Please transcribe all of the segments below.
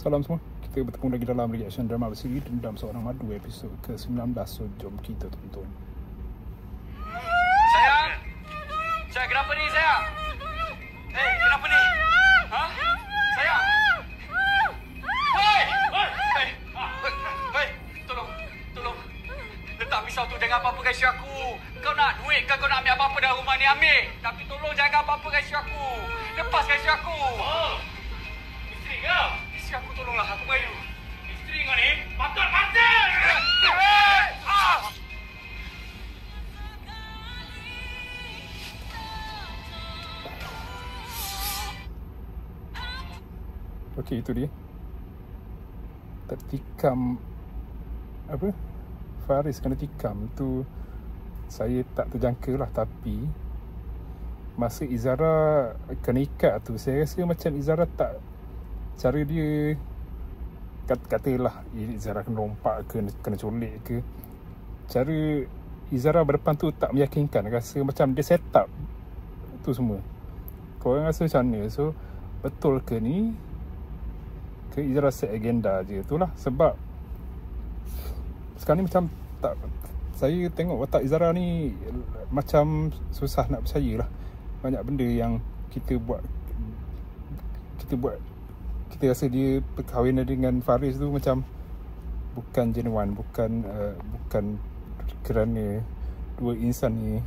Salam semua. Kita bertemu lagi dalam reaction drama bersiri Dendam Seorang Madu episod ke-19. So jom kita tonton. Sayang! Sayang, kenapa ni sayang? Kenapa ni? Ha? Sayang! Hei! Tolong. Letak pisau tu, jangan apa-apa kat isteri aku. Kau nak duit ke kau nak ambil apa-apa dalam rumah ni? Ambil. Tapi tolong jangan apa-apa kat isteri aku. Lepaskan isteri aku. Isteri kau? Isteri aku, tolonglah. Aku merayu. Isteri kau ni patut mati! Okey, itu dia. Tertikam apa? Faris kena tikam tu saya tak terjangka lah, tapi masa Izara kena ikat tu saya rasa macam Izara tak, cara dia katalah Izara kena rompak ke kena colek ke, cara Izara berdepan tu tak meyakinkan. Rasa macam dia set up tu semua. Korang rasa macam mana? So betul ke ni ke Izara set agenda je? Itulah sebab sekarang ni macam tak, saya tengok watak Izara ni macam susah nak percaya lah. Banyak benda yang kita rasa dia perkahwinan dengan Faris tu macam bukan genuine, bukan kerana dua insan ni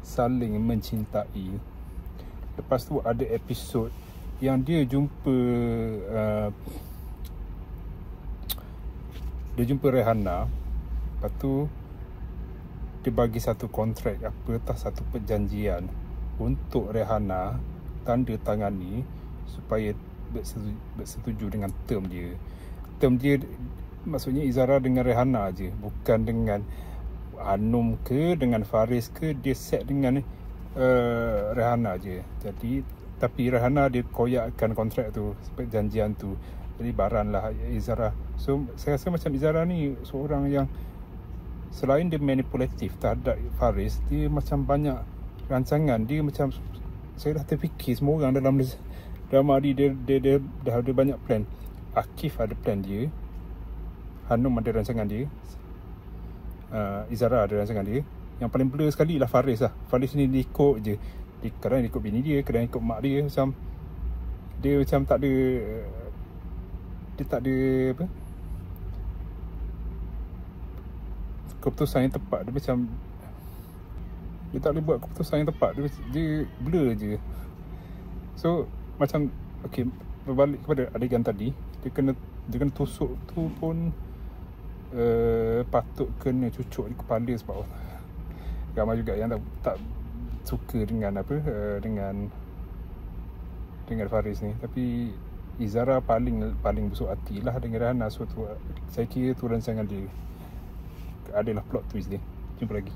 saling mencintai. Lepas tu ada episod yang dia jumpa Rihanna. Lepas tu dia bagi satu kontrak satu perjanjian untuk Rihanna tanda tangani supaya bersetuju dengan term dia. Term dia maksudnya Izara dengan Rihanna je, bukan dengan Anum ke dengan Faris ke. Dia set dengan Rihanna je. Jadi tapi Rihanna dia koyakkan kontrak tu, perjanjian tu. Jadi baran lah Izara. So saya rasa macam Izara ni seorang yang selain dia manipulatif terhadap Faris, dia macam banyak rancangan. Dia macam, saya dah terfikir semua orang dalam drama ni dia dah ada banyak plan. Akif ada plan dia, Hanum ada rancangan dia, Izara ada rancangan dia. Yang paling blur sekali lah Faris lah. Faris ni dia ikut je. Dia kadang ikut bini dia, kadang ikut mak dia. Macam dia macam tak ada, dia tak ada apa, keputusan yang tepat. Dia macam dia tak boleh buat keputusan yang tepat. Dia blur je. So macam okey, berbalik kepada adegan tadi, dia kena tusuk tu pun patut kena cucuk di kepala sebab ramai juga yang tak suka dengan apa, dengan Faris ni. Tapi Izara paling besar hati lah dengan Rihanna. So tu, saya kira tu rancangan dia adalah plot twist dia. Jumpa lagi.